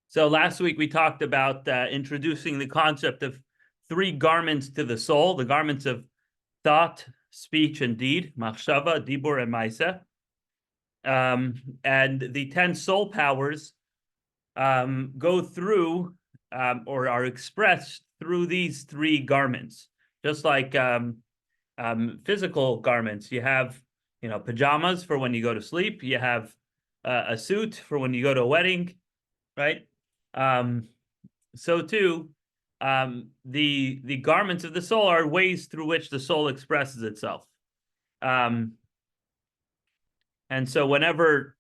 So last week we talked about introducing the concept of three garments to the soul, the garments of thought, speech, and deed, machshava, dibur, and maisa. And the 10 soul powers go through or are expressed through these three garments. Just like physical garments, you have pajamas for when you go to sleep. You have a suit for when you go to a wedding, right? So too, the garments of the soul are ways through which the soul expresses itself. And so whenever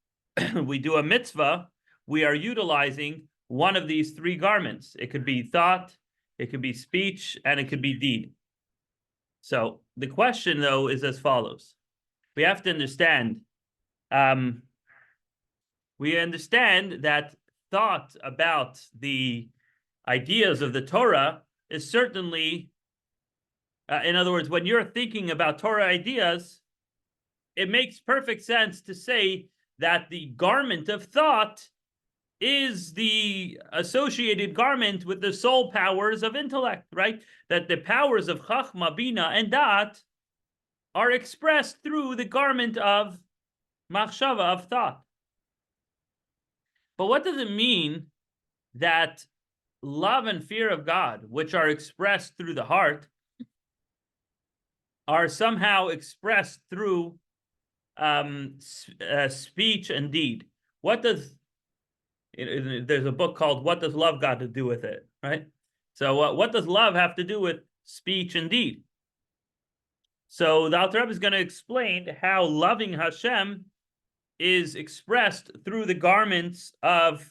we do a mitzvah, we are utilizing one of these three garments. It could be thought, it could be speech, and it could be deed. So the question, though, is as follows. We have to understand, that thought about the ideas of the Torah is certainly, in other words, when you're thinking about Torah ideas, it makes perfect sense to say that the garment of thought is the associated garment with the soul powers of intellect, right? That the powers of Chachma, Bina, and Dat are expressed through the garment of Machshava, of thought. But what does it mean that love and fear of God, which are expressed through the heart, are somehow expressed through speech and deed? What does, there's a book called What Does Love Got to Do with It, right? So what does love have to do with speech and deed? So the Alter Rebbe is going to explain how loving Hashem is expressed through the garments of,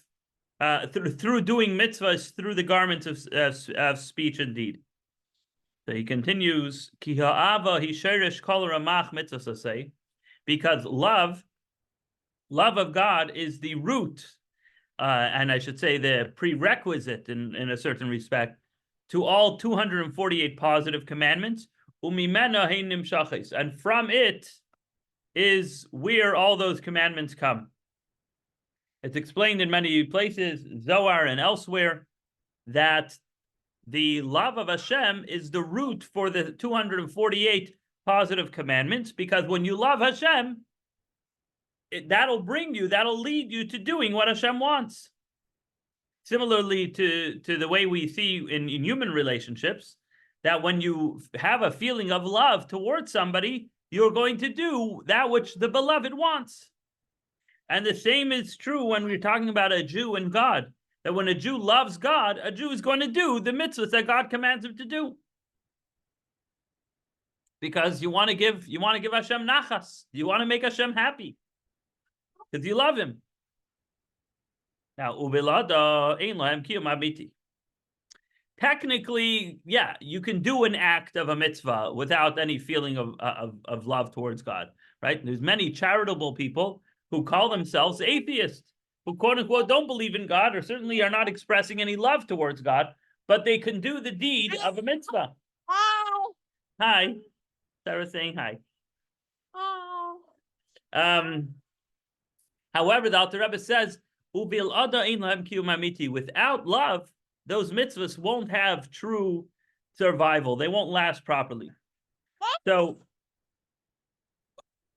through doing mitzvahs, through the garments of speech and deed. So he continues, Ki ha'ava hi sheresh kol ramach mitzvah, because love of God is the root, and I should say the prerequisite in a certain respect, to all 248 positive commandments, umimena hein nimshachis, and from it is where all those commandments come. It's explained in many places, Zohar and elsewhere, that the love of Hashem is the root for the 248 positive commandments, because when you love Hashem, that'll lead you to doing what Hashem wants. Similarly to the way we see in human relationships, that when you have a feeling of love towards somebody, you're going to do that which the beloved wants. And the same is true when we're talking about a Jew and God, that when a Jew loves God, a Jew is going to do the mitzvahs that God commands him to do. Because you want to give Hashem nachas. You want to make Hashem happy. Because you love him. Now, ubilada ein lahem kiyum amiti. Technically, yeah, you can do an act of a mitzvah without any feeling of love towards God, right? There's many charitable people who call themselves atheists, who quote unquote don't believe in God, or certainly are not expressing any love towards God, but they can do the deed of a mitzvah. Hi. Sarah's saying hi. However, the Alter Rebbe says, without love, those mitzvahs won't have true survival. They won't last properly. So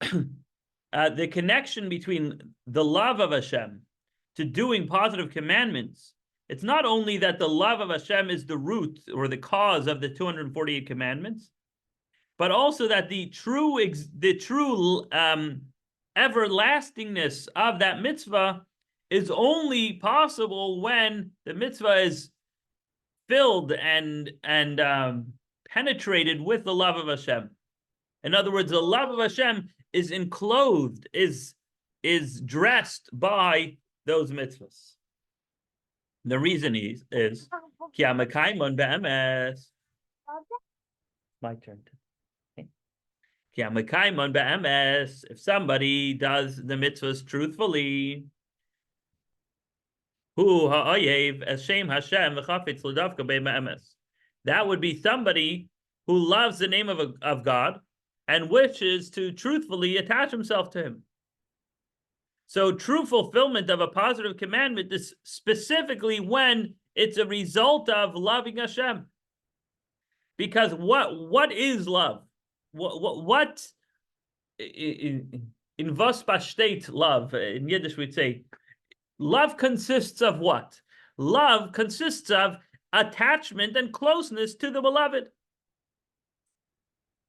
the connection between the love of Hashem to doing positive commandments, it's not only that the love of Hashem is the root or the cause of the 248 commandments, but also that the true everlastingness of that mitzvah is only possible when the mitzvah is filled and penetrated with the love of Hashem. In other words, the love of Hashem is enclosed, is dressed by those mitzvahs. The reason is ki amekayimon be'emes. My turn. Ki amekayimon be'emes. If somebody does the mitzvahs truthfully, that would be somebody who loves the name of God and wishes to truthfully attach himself to him. So true fulfillment of a positive commandment is specifically when it's a result of loving Hashem. Because what is love? What in was besteht love? In Yiddish we'd say, love consists of what? Love consists of attachment and closeness to the beloved.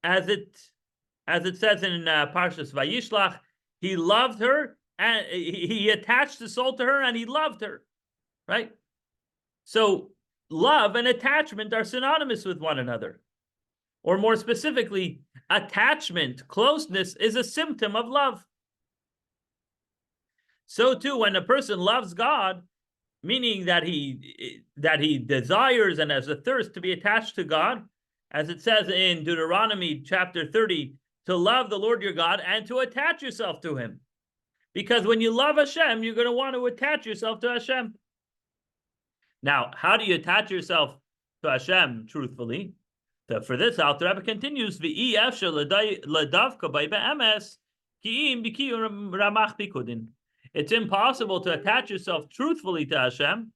As it says in Parshas Vayishlach, he loved her and he attached his soul to her and he loved her, right? So love and attachment are synonymous with one another. Or more specifically, attachment, closeness is a symptom of love. So too, when a person loves God, meaning that he desires and has a thirst to be attached to God, as it says in Deuteronomy chapter 30, to love the Lord your God and to attach yourself to him. Because when you love Hashem, you're going to want to attach yourself to Hashem. Now, how do you attach yourself to Hashem truthfully? So for this, Alter Rebbe continues, it's impossible to attach yourself truthfully to Hashem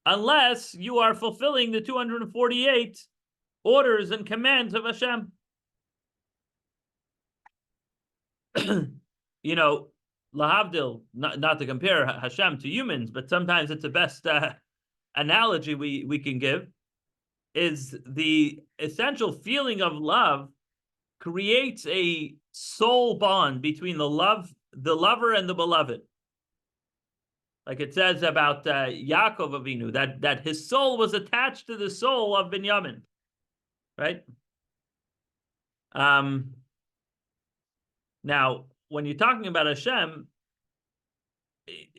unless you are fulfilling the 248 orders and commands of Hashem. You know, lahavdil, not to compare Hashem to humans, but sometimes it's the best analogy we can give, is the essential feeling of love creates a soul bond between the lover and the beloved. Like it says about Yaakov Avinu, that his soul was attached to the soul of Binyamin, right? Now, when you're talking about Hashem,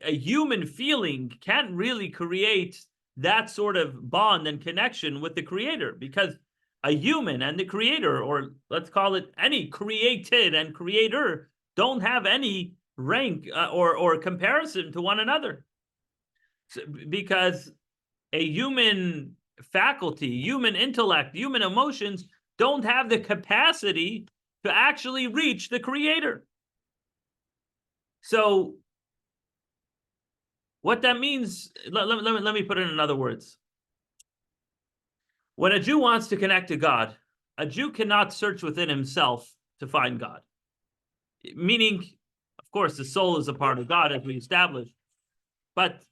a human feeling can't really create that sort of bond and connection with the Creator, because a human and the Creator, or let's call it any created and Creator, don't have any rank or comparison to one another. So, because a human faculty, human intellect, human emotions don't have the capacity to actually reach the Creator. So what that means, let me put it in other words. When a Jew wants to connect to God, a Jew cannot search within himself to find God. Meaning, of course, the soul is a part of God, as we established. But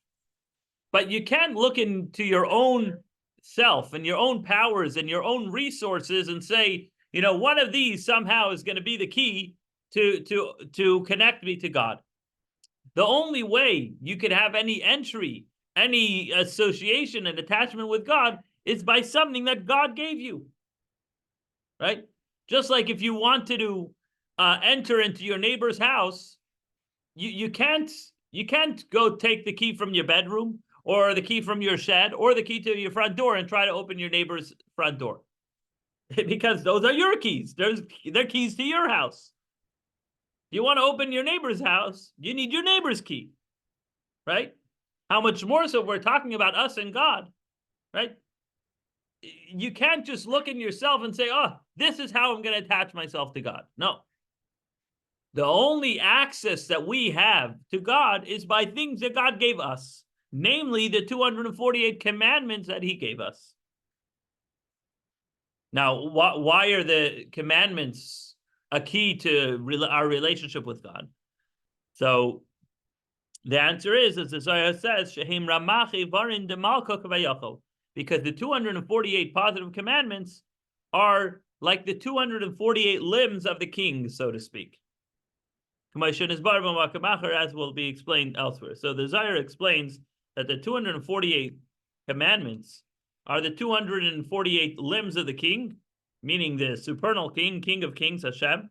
you can look into your own self and your own powers and your own resources and say, you know, one of these somehow is going to be the key to connect me to God. The only way you could have any entry, any association and attachment with God is by something that God gave you, right? Just like if you wanted to enter into your neighbor's house, you can't go take the key from your bedroom or the key from your shed or the key to your front door and try to open your neighbor's front door, because those are your keys. They're keys to your house. You want to open your neighbor's house, you need your neighbor's key, right? How much more so we're talking about us and God, right? You can't just look in yourself and say, oh, this is how I'm going to attach myself to God. No. The only access that we have to God is by things that God gave us, namely the 248 commandments that he gave us. Now, why are the commandments a key to our relationship with God? So the answer is, as the Zohar says, Shehim Ramachi Varin de Malka Kavayacho, because the 248 positive commandments are like the 248 limbs of the king, so to speak. As will be explained elsewhere. So the Zohar explains that the 248 commandments are the 248 limbs of the king, meaning the supernal king, king of kings, Hashem.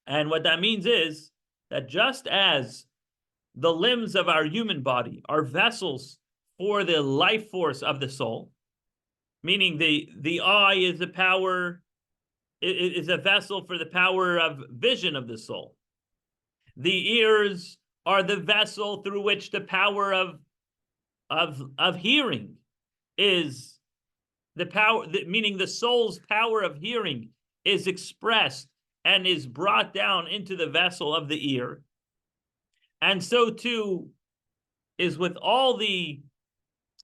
And what that means is that just as the limbs of our human body are vessels for the life force of the soul, meaning the eye is is a vessel for the power of vision of the soul. The ears are the vessel through which the power of hearing is the power, meaning the soul's power of hearing is expressed and is brought down into the vessel of the ear. And so too is with all the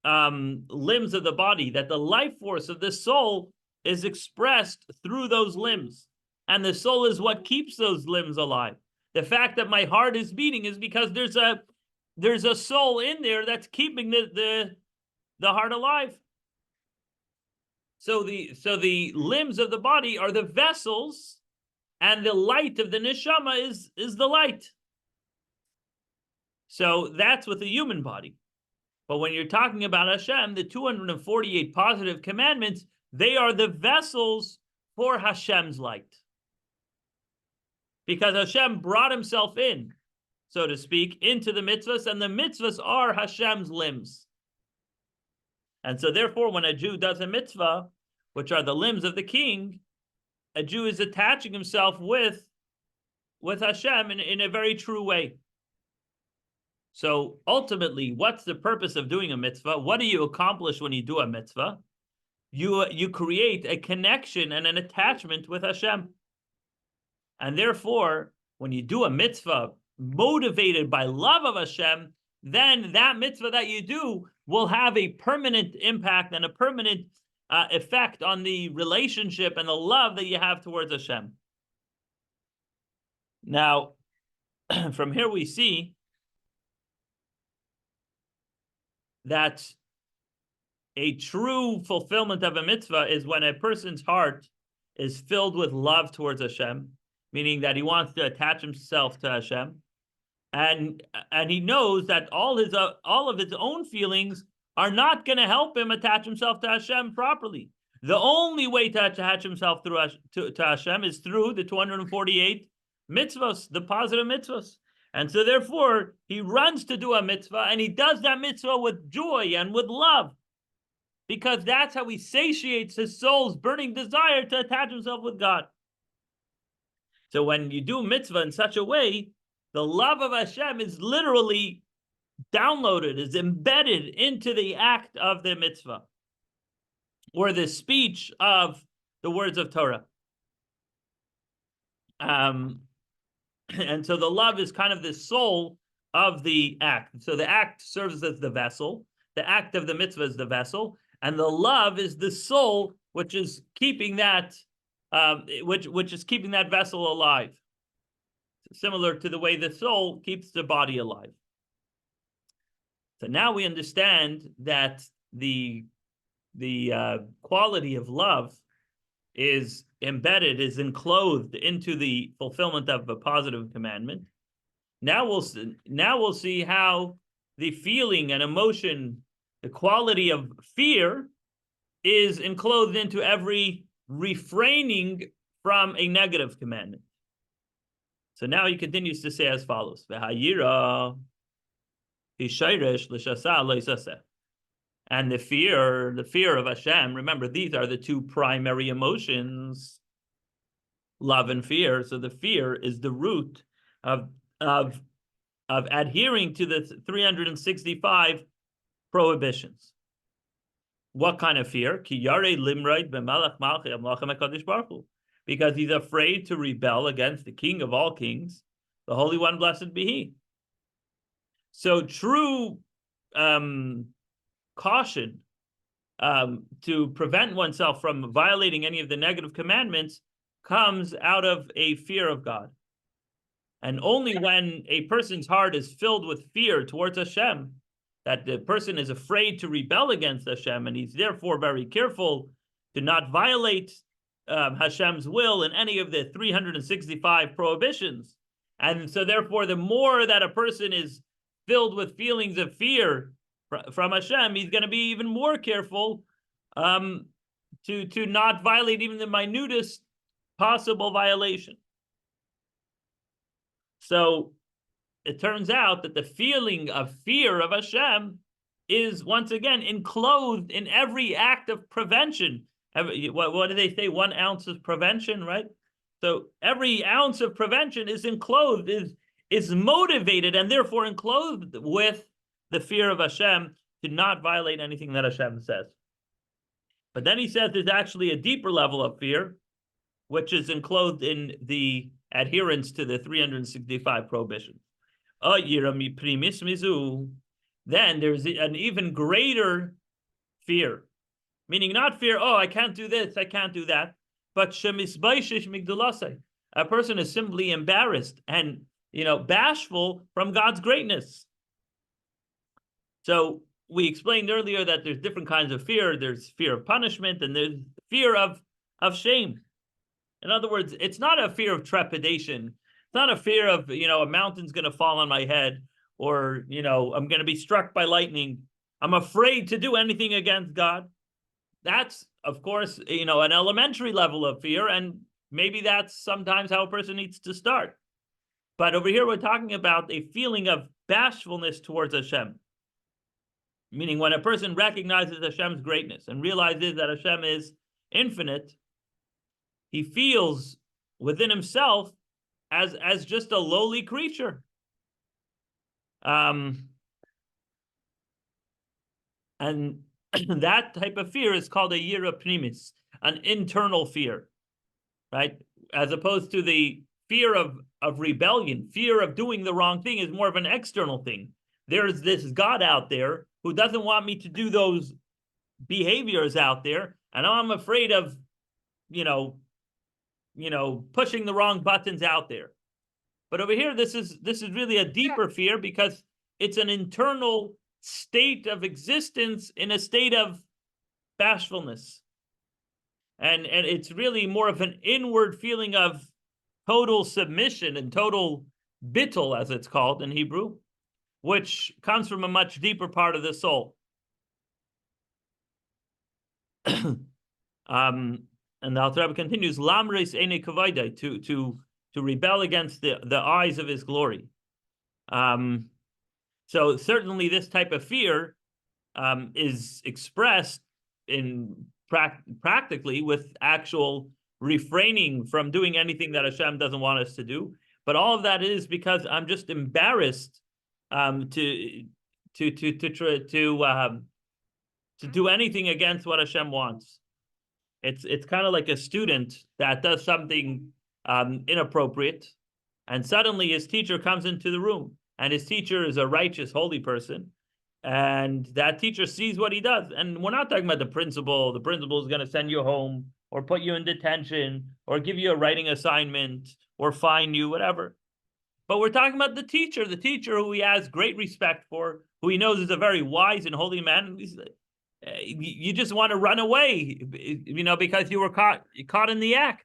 limbs of the body, that the life force of the soul is expressed through those limbs. And the soul is what keeps those limbs alive. The fact that my heart is beating is because there's a soul in there that's keeping the heart alive. So the limbs of the body are the vessels, and the light of the neshama is the light. So that's with the human body. But when you're talking about Hashem, the 248 positive commandments, they are the vessels for Hashem's light. Because Hashem brought himself in, so to speak, into the mitzvahs, and the mitzvahs are Hashem's limbs. And so therefore, when a Jew does a mitzvah, which are the limbs of the king, a Jew is attaching himself with Hashem in a very true way. So ultimately, what's the purpose of doing a mitzvah? What do you accomplish when you do a mitzvah? You create a connection and an attachment with Hashem. And therefore, when you do a mitzvah motivated by love of Hashem, then that mitzvah that you do will have a permanent impact and a permanent effect on the relationship and the love that you have towards Hashem. Now, from here we see that a true fulfillment of a mitzvah is when a person's heart is filled with love towards Hashem, meaning that he wants to attach himself to Hashem, and he knows that all of his own feelings are not going to help him attach himself to Hashem properly. The only way to attach himself to Hashem is through the 248 mitzvahs, the positive mitzvahs. And so therefore, he runs to do a mitzvah, and he does that mitzvah with joy and with love, because that's how he satiates his soul's burning desire to attach himself with God. So when you do mitzvah in such a way, the love of Hashem is literally downloaded, is embedded into the act of the mitzvah, or the speech of the words of Torah. And so the love is kind of the soul of the act. So the act serves as the vessel. The act of the mitzvah is the vessel, and the love is the soul, which is keeping that, which is keeping that vessel alive. Similar to the way the soul keeps the body alive. So now we understand that the quality of love is embedded, is enclosed into the fulfillment of a positive commandment. Now we'll see how the feeling and emotion, the quality of fear, is enclosed into every refraining from a negative commandment. So now he continues to say as follows: and the fear of Hashem. Remember, these are the two primary emotions, love and fear. So the fear is the root of adhering to the 365 prohibitions. What kind of fear? Because he's afraid to rebel against the King of all kings, the Holy One, blessed be He. So true caution to prevent oneself from violating any of the negative commandments comes out of a fear of God. And only when a person's heart is filled with fear towards Hashem, that the person is afraid to rebel against Hashem, and he's therefore very careful to not violate Hashem's will in any of the 365 prohibitions. And so therefore, the more that a person is filled with feelings of fear from Hashem, he's going to be even more careful to not violate even the minutest possible violation. So it turns out that the feeling of fear of Hashem is once again enclosed in every act of prevention. What do they say? 1 ounce of prevention, right? So every ounce of prevention is enclosed, is motivated, and therefore enclosed with the fear of Hashem to not violate anything that Hashem says. But then he says there's actually a deeper level of fear, which is enclosed in the adherence to the 365 prohibitions. then there's an even greater fear. Meaning not fear, oh, I can't do this, I can't do that, but a person is simply embarrassed and bashful from God's greatness. So we explained earlier that there's different kinds of fear. There's fear of punishment and there's fear of shame. In other words, it's not a fear of trepidation. It's not a fear of, a mountain's going to fall on my head, or, I'm going to be struck by lightning. I'm afraid to do anything against God. That's, of course, an elementary level of fear, and maybe that's sometimes how a person needs to start. But over here, we're talking about a feeling of bashfulness towards Hashem. Meaning when a person recognizes Hashem's greatness and realizes that Hashem is infinite, he feels within himself as just a lowly creature. And that type of fear is called a yira pnimis, an internal fear, right? As opposed to the fear of rebellion, fear of doing the wrong thing is more of an external thing. There's this God out there who doesn't want me to do those behaviors out there, and I'm afraid of, pushing the wrong buttons out there. But over here, this is really a deeper fear, because it's an internal state of existence in a state of bashfulness. And it's really more of an inward feeling of total submission and total bittul, as it's called in Hebrew, which comes from a much deeper part of the soul. And the Alter Rebbe continues, Lamreis ene kavaydai, to rebel against the eyes of his glory. So certainly this type of fear is expressed in practically with actual refraining from doing anything that Hashem doesn't want us to do. But all of that is because I'm just embarrassed to do anything against what Hashem wants. It's kind of like a student that does something inappropriate, and suddenly his teacher comes into the room, and his teacher is a righteous, holy person, and that teacher sees what he does. And we're not talking about the principal. The principal is going to send you home or put you in detention or give you a writing assignment or fine you, whatever. But we're talking about the teacher who he has great respect for, who he knows is a very wise and holy man. You just want to run away, because you were caught in the act.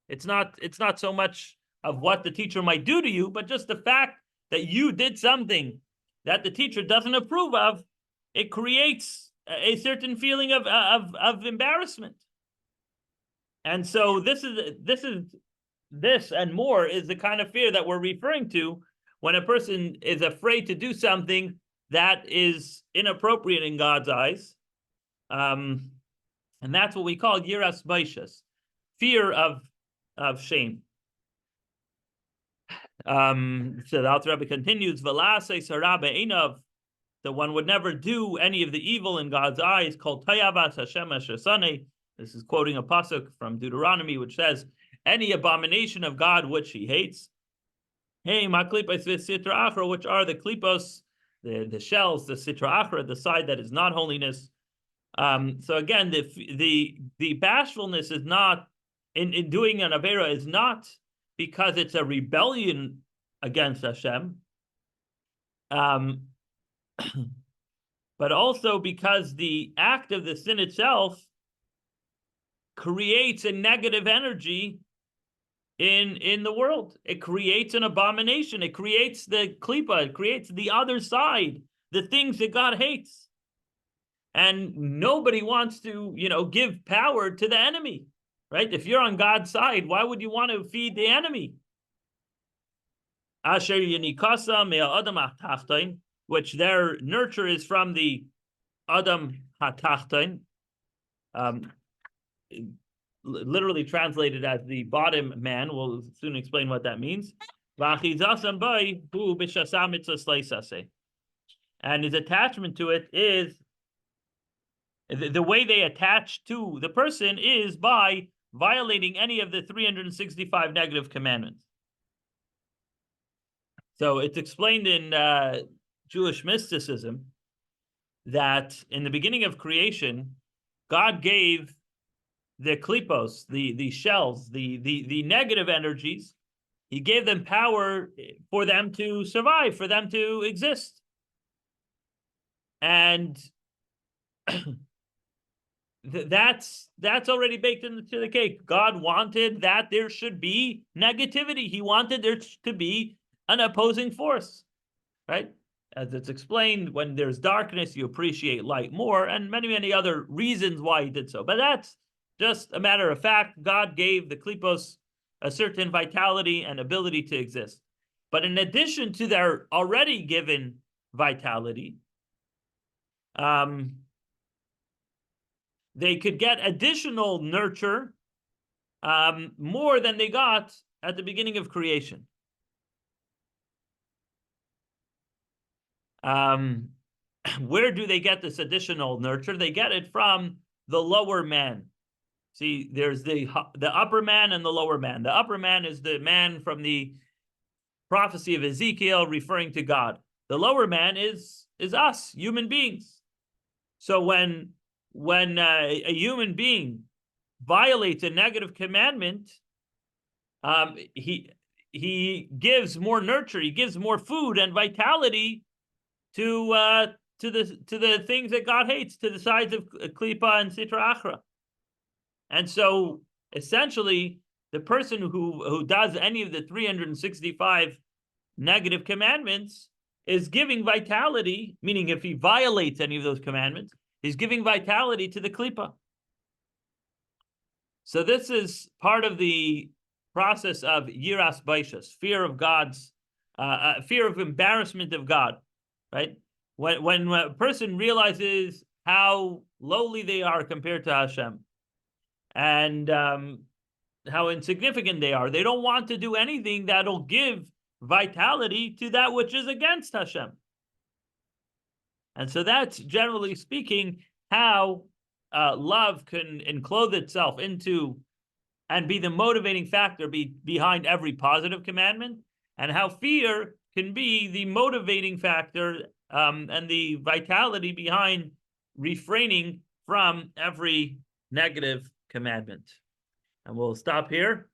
It's not so much of what the teacher might do to you, but just the fact that you did something that the teacher doesn't approve of. It creates a certain feeling of embarrassment. And so this and more is the kind of fear that we're referring to when a person is afraid to do something that is inappropriate in God's eyes. And that's what we call yiras baishas, fear of shame. So the Alter Rebbe continues, Velasei Sarabe Einav, that one would never do any of the evil in God's eyes, called Tayavas Hashem Asher Saneh. This is quoting a pasuk from Deuteronomy, which says, any abomination of God which he hates. Hey, ma klipos v'sitra achra, which are the klipos, the shells, the sitra achra, the side that is not holiness. So again, the bashfulness is not in doing an avera is not because it's a rebellion against Hashem, but also because the act of the sin itself creates a negative energy in the world. It creates an abomination. It creates the klipa. It creates the other side, the things that God hates. And nobody wants to, give power to the enemy, right? If you're on God's side, why would you want to feed the enemy? Asher Yenikasa Mea Adam HaTachtain, which their nurture is from the Adam HaTachtain, literally translated as the bottom man. We'll soon explain what that means. And his attachment to it is, the way they attach to the person is by violating any of the 365 negative commandments. So it's explained in Jewish mysticism that in the beginning of creation, God gave the klipos, the shells, the negative energies, he gave them power for them to survive, for them to exist. And that's already baked into the cake. God wanted that there should be negativity. He wanted there to be an opposing force, right? As it's explained, when there's darkness, you appreciate light more, and many, many other reasons why he did so. But that's just a matter of fact. God gave the klipos a certain vitality and ability to exist. But in addition to their already given vitality, they could get additional nurture more than they got at the beginning of creation. Where do they get this additional nurture? They get it from the lower man. See, there's the upper man and the lower man. The upper man is the man from the prophecy of Ezekiel referring to God. The lower man is us, human beings. So when a human being violates a negative commandment, he gives more nurture, he gives more food and vitality to the things that God hates, to the sides of klipa and sitra achra. And so essentially, the person who does any of the 365 negative commandments is giving vitality, meaning if he violates any of those commandments, he's giving vitality to the klipa. So this is part of the process of yiras baishas, fear of God's, fear of embarrassment of God, right? When a person realizes how lowly they are compared to Hashem, and how insignificant they are, they don't want to do anything that'll give vitality to that which is against Hashem. And so that's, generally speaking, how love can enclose itself into and be the motivating factor behind every positive commandment, and how fear can be the motivating factor and the vitality behind refraining from every negative commandment. And we'll stop here.